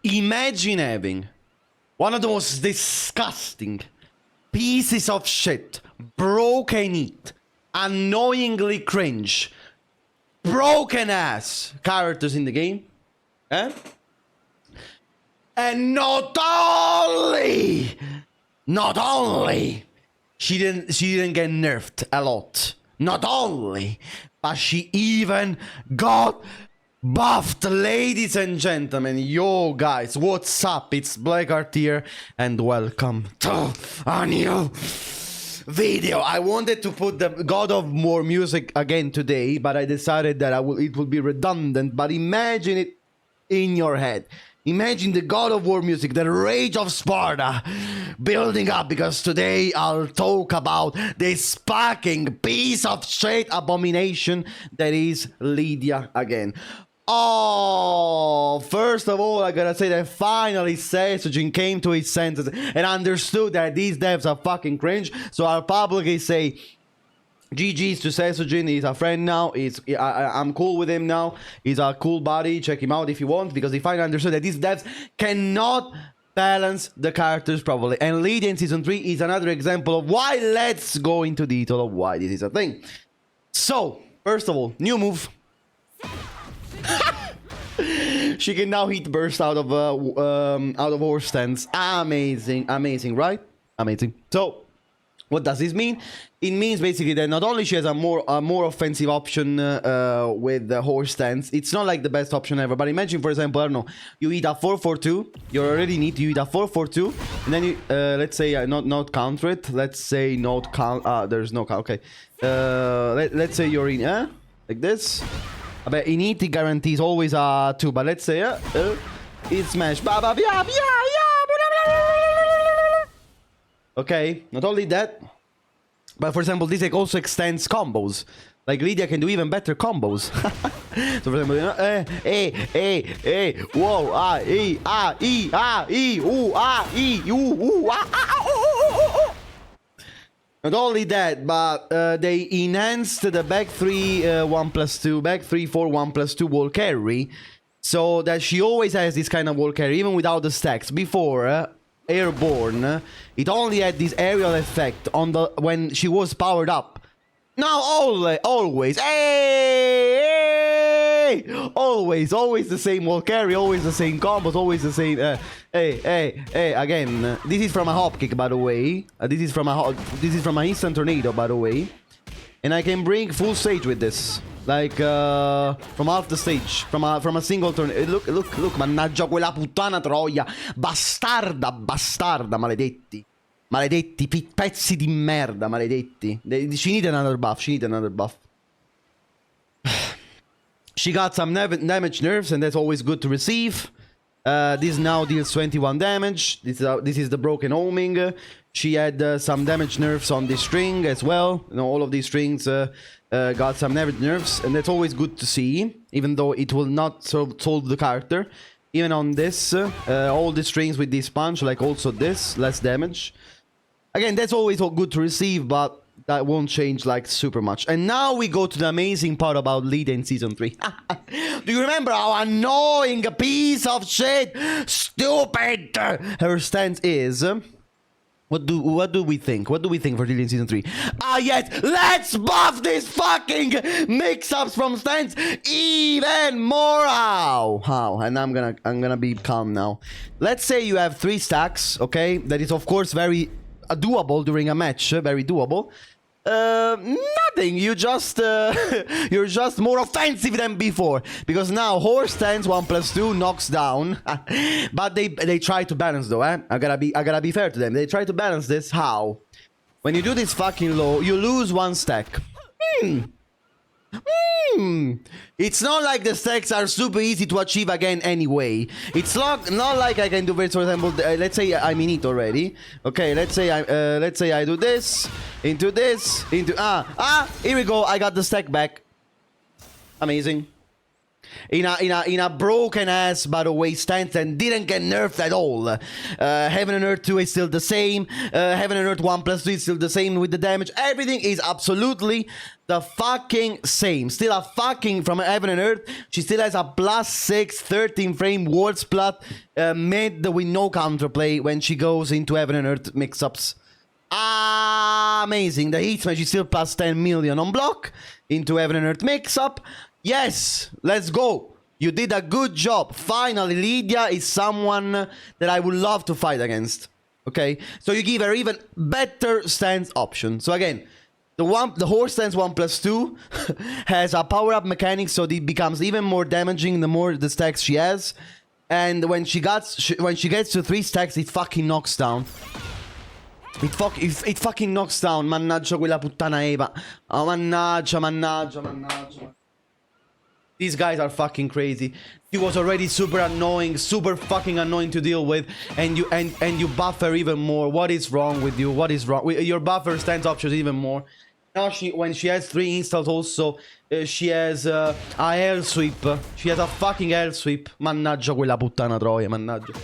Imagine having one of the most disgusting pieces of shit, broken it, annoyingly cringe, broken ass characters in the game, eh? And not only she didn't get nerfed a lot. Not only, but she even got buffed, ladies and gentlemen. Yo guys, what's up? It's Blackheart here, and welcome to a new video. I wanted to put the God of War music again today, but I decided that it would be redundant. But imagine it in your head. Imagine the God of War music, the Rage of Sparta, building up, because today I'll talk about this fucking piece of shit abomination that is Lydia again. Oh, first of all, I gotta say that finally Sesojin came to his senses and understood that these devs are fucking cringe, so I'll publicly say GG's to Sesojin. He's a friend now. I'm cool with him now. He's a cool buddy. Check him out if you want, because he finally understood that these devs cannot balance the characters properly. And Lydia in Season 3 is another example of why. Let's go into detail of why this is a thing. So, first of all, new move. She can now hit burst out of horse stance. Amazing, amazing, right? Amazing. So, what does this mean? It means basically that not only she has a more offensive option with the horse stance. It's not like the best option ever, but imagine, for example, I don't know, you eat a 4-4-2. You already need to eat a 4-4-2, and then you let's say not counter it. Let's say not count. There's no count. Okay. Let's say you're in like this. But in it guarantees always a 2. But let's say it's smash. Okay, not only that, but for example, this also extends combos. Like Lydia can do even better combos. So for example, you know, whoa, Not only that, but they enhanced the back 3 1+2, back 3 4 1+2 wall carry, so that she always has this kind of wall carry even without the stacks. Before airborne, it only had this aerial effect on the when she was powered up. Now always, always the same wall carry, always the same combos, always the same. Again, this is from a hop kick, by the way. This is from an instant tornado, by the way. And I can bring full stage with this, like from half the stage, from a single tornado. Look, mannaggia quella puttana troia, bastarda, maledetti. Maledetti, pezzi di merda, maledetti. She need another buff, She got some damage nerfs, and that's always good to receive. This now deals 21 damage. This is the broken homing. She had some damage nerfs on this string as well. You know, all of these strings got some damage nerfs, and that's always good to see, even though it will not solve the character. Even on this, all the strings with this punch, like also this, less damage. Again, that's always good to receive, but that won't change like super much. And now we go to the amazing part about Lydia in Season 3. Do you remember how annoying a piece of shit, stupid her stance is? What do we think? What do we think for Lydia in Season 3? Yes, let's buff these fucking mix-ups from stance even more. How? And I'm gonna be calm now. Let's say you have 3 stacks, okay? That is of course very doable during a match, very doable. Nothing. You're just more offensive than before, because now horse stance 1+2 knocks down. But they try to balance though. I gotta be fair to them. They try to balance this. How? When you do this fucking low, you lose 1 stack. It's not like the stacks are super easy to achieve again anyway. It's not like I can do, for example, let's say I'm in it already. Okay, let's say I do this, into this, into here we go, I got the stack back. Amazing. in a broken ass, by the way, stance and didn't get nerfed at all. Heaven and Earth 2 is still the same. Heaven and Earth 1+2 is still the same with the damage. Everything is absolutely the fucking same. Still a fucking, from Heaven and Earth, she still has a +6 13 frame ward splat mid with no counterplay when she goes into Heaven and Earth mix-ups. Amazing. The heat smash is still +10 million on block into Heaven and Earth mix-up. Yes, let's go. You did a good job. Finally, Lydia is someone that I would love to fight against. Okay, so you give her even better stance option. So again, the horse stance 1+2 has a power-up mechanic, so it becomes even more damaging the more the stacks she has. And when she gets to 3 stacks, it fucking knocks down. It fucking knocks down. Mannaggia quella puttana Eva. Oh, mannaggia. These guys are fucking crazy. He was already super annoying, super fucking annoying to deal with, and you buffer even more. What is wrong with you? What is wrong? Your buffer stance options even more. Now when she has 3 installs also, she has a hell sweep. She has a fucking hell sweep. Mannaggia quella puttana troia, mannaggia.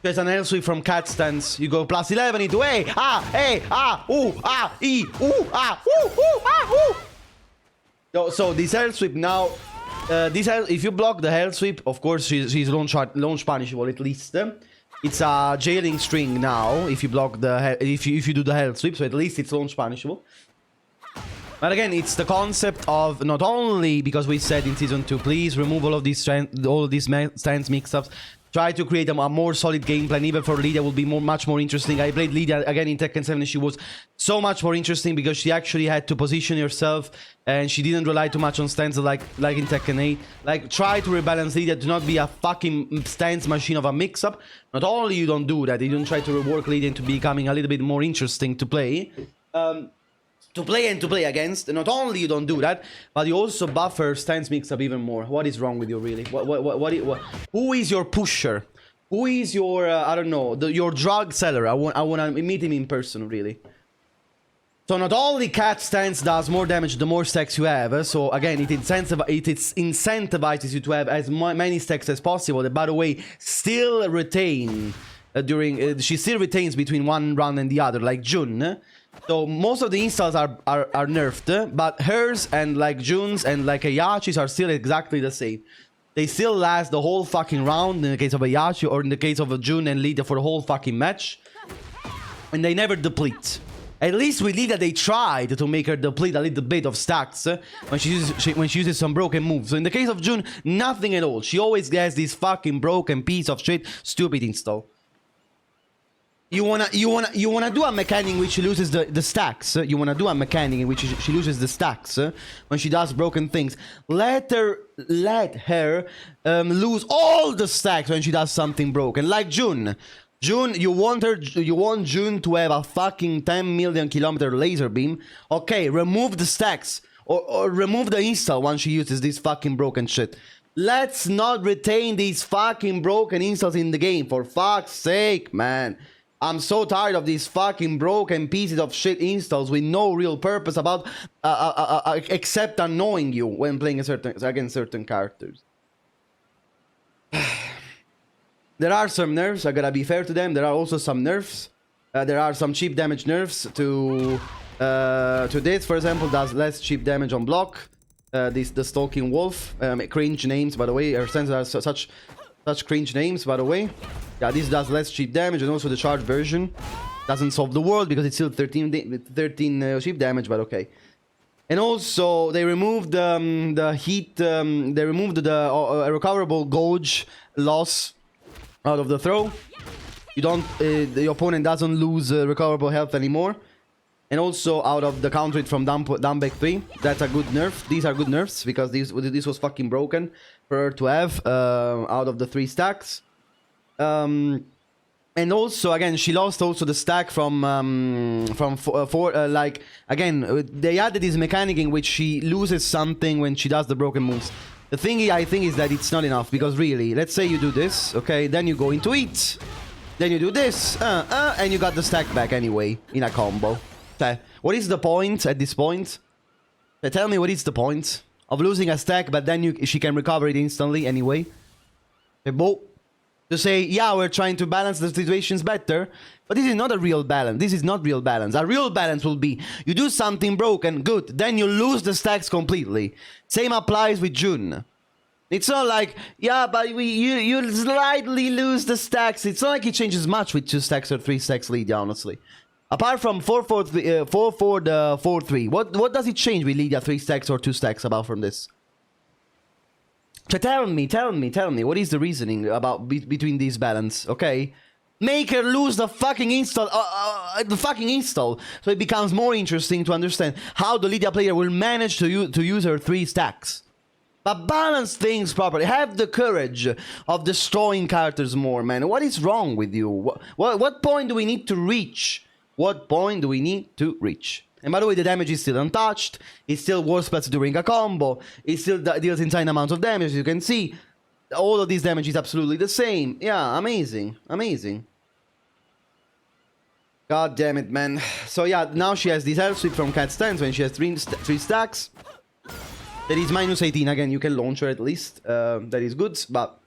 She has an hell sweep from cat stance. You go +11 into So this hell sweep now. If you block the hell sweep, of course she's launch punishable at least. It's a jailing string now. If you block the if you do the hell sweep, so at least it's launch punishable. But again, it's the concept of not only because we said in season 2, please remove all of these stance mix-ups. Try to create a more solid game plan. Even for Lydia will be much more interesting. I played Lydia again in Tekken 7 and she was so much more interesting because she actually had to position herself and she didn't rely too much on stance like in Tekken 8. Like, try to rebalance Lydia to not be a fucking stance machine of a mix-up. Not only you don't do that, you don't try to rework Lydia into becoming a little bit more interesting to play. To play against. Not only you don't do that, but you also buffer stance mix-up even more. What is wrong with you, really? Who is your pusher? Who is your, I don't know, your drug seller? I want to meet him in person, really. So not only cat stance does more damage the more stacks you have, so again, it incentivizes you to have as many stacks as possible, that, by the way, still retain she still retains between one round and the other, like June. So most of the installs are nerfed, but hers and like June's and like Ayachi's are still exactly the same. They still last the whole fucking round in the case of Ayachi, or in the case of June and Lydia for the whole fucking match. And they never deplete. At least with Lydia they tried to make her deplete a little bit of stacks when she uses some broken moves. So in the case of June, nothing at all. She always gets this fucking broken piece of shit, stupid install. You wanna do a mechanic in which she loses the stacks. You wanna do a mechanic in which she loses the stacks when she does broken things. Let her lose all the stacks when she does something broken. Like June. You want June to have a fucking 10 million kilometer laser beam. Okay, remove the stacks or remove the install once she uses this fucking broken shit. Let's not retain these fucking broken installs in the game, for fuck's sake, man. I'm so tired of these fucking broken pieces of shit installs with no real purpose about except annoying you when playing against certain characters. There are some nerfs, I gotta be fair to them. There are also some nerfs. There are some cheap damage nerfs to this, for example, does less cheap damage on block. The Stalking Wolf, cringe names, by the way. Her senses are such cringe names, by the way. Yeah, this does less cheap damage, and also the charge version doesn't solve the world because it's still 13 cheap damage, but okay. And also they removed the heat. They removed the recoverable gauge loss out of the throw. You don't. The opponent doesn't lose recoverable health anymore. And also out of the counter hit from down back 3. That's a good nerf. These are good nerfs because this was fucking broken for her to have out of the 3 stacks. And also again she lost also the stack from like again they added this mechanic in which she loses something when she does the broken moves. The thing I think is that it's not enough, because really, let's say you do this, okay, then you go into it, then you do this, and you got the stack back anyway in a combo. What is the point at this point? Tell me, what is the point of losing a stack, but then she can recover it instantly anyway. To say, yeah, we're trying to balance the situations better, but this is not a real balance. This is not real balance. A real balance will be, you do something broken, good, then you lose the stacks completely. Same applies with June. It's not like, yeah, but you slightly lose the stacks. It's not like it changes much with 2 stacks or 3 stacks Lydia, honestly. Apart from 4-4, 4-3, what does it change with Lydia 3 stacks or 2 stacks about from this? So tell me, what is the reasoning about between these balance, okay? Make her lose the fucking install, so it becomes more interesting to understand how the Lydia player will manage to use her 3 stacks. But balance things properly. Have the courage of destroying characters more, man. What is wrong with you? What point do we need to reach? What point do we need to reach? And by the way, the damage is still untouched. It's still worthless during a combo. It still deals insane amounts of damage, as you can see. All of this damage is absolutely the same. Yeah, amazing. Amazing. God damn it, man. So yeah, now she has this health sweep from Cat Stance when she has 3 stacks. That is minus 18. Again, you can launch her at least. That is good, but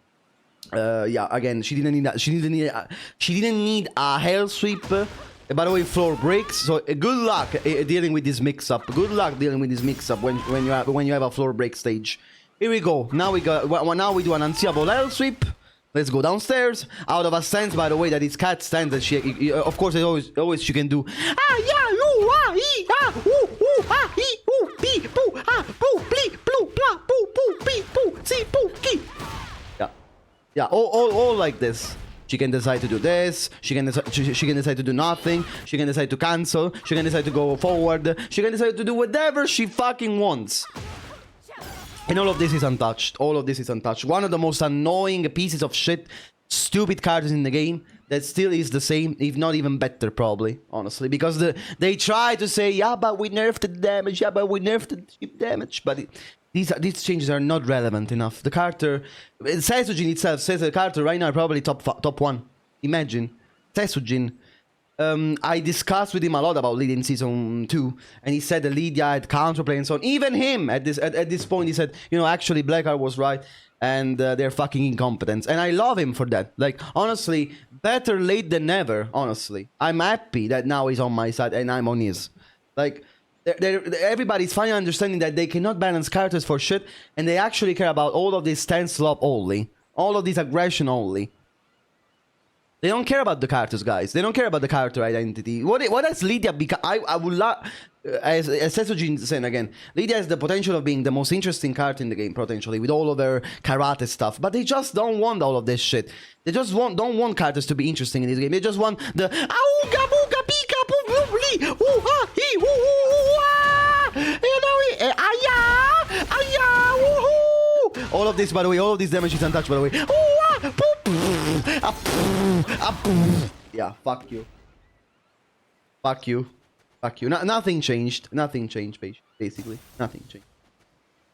yeah, again, she didn't need a health sweep. By the way, floor breaks. So good luck dealing with this mix-up. Good luck dealing with this mix-up when you have a floor break stage. Here we go. Now we do an unseeable L sweep. Let's go downstairs. Out of a stance, by the way, that is Cat stance that she, of course, always she can do. Ah yeah, you ah e ah ooh ooh ah e ooh be boo ah boo blee blue blah boo boo be boo see boo ki. Yeah, all like this. She can decide to do this. She can decide to do nothing. She can decide to cancel. She can decide to go forward. She can decide to do whatever she fucking wants. And all of this is untouched. All of this is untouched. One of the most annoying pieces of shit, stupid cards in the game that still is the same, if not even better, probably, honestly. Because they try to say, yeah, but we nerfed the damage. Yeah, but we nerfed the cheap damage. But these changes are not relevant enough. The character, Sesujin itself says the character right now probably top 1. Imagine. Sesujin. I discussed with him a lot about Lydia in Season 2, and he said that Lydia had counterplay and so on. Even him, at this point, he said, you know, actually, Blackheart was right, and they're fucking incompetent. And I love him for that. Like, honestly, better late than never, honestly. I'm happy that now he's on my side, and I'm on his. Like, everybody's finally understanding that they cannot balance characters for shit, and they actually care about all of this stance slop only. All of this aggression only. They don't care about the characters, guys. They don't care about the character identity. What has Lydia become? I would love, as Sesujin said again, Lydia has the potential of being the most interesting character in the game, potentially, with all of her karate stuff. But they just don't want all of this shit. They just don't want characters to be interesting in this game. They just want the auga booga pika poo li ooh ha he ooh ah, you know, aya aya woohoo. All of this, by the way, all of this damage is untouched, by the way. Ooh ah, poop. Yeah, fuck you. Fuck you. Fuck you. Nothing changed. Nothing changed, basically. Nothing changed.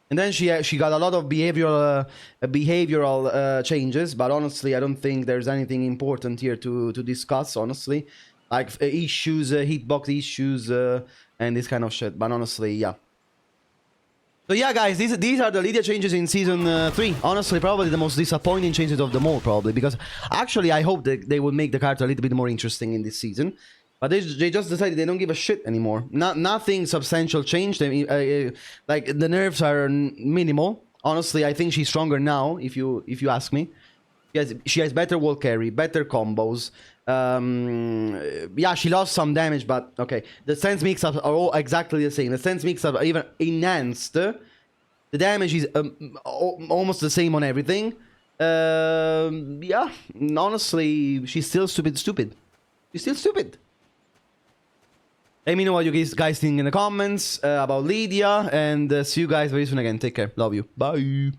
And then she got a lot of behavioral changes, but honestly, I don't think there's anything important here to discuss, honestly. Like issues, hitbox issues, and this kind of shit. But honestly, yeah. So yeah, guys, these are the Lydia changes in Season 3. Honestly, probably the most disappointing changes of them all, probably. Because actually, I hope that they will make the character a little bit more interesting in this season. But they just decided they don't give a shit anymore. Nothing substantial changed. Like, the nerfs are minimal. Honestly, I think she's stronger now, if you ask me. She has better wall carry, better combos. Yeah, she lost some damage, but okay. The stance mix-ups are all exactly the same. The stance mix-ups are even enhanced. The damage is almost the same on everything. Yeah, honestly, she's still stupid. She's still stupid. Let me know what you guys think in the comments about Lydia, and see you guys very soon again. Take care. Love you. Bye.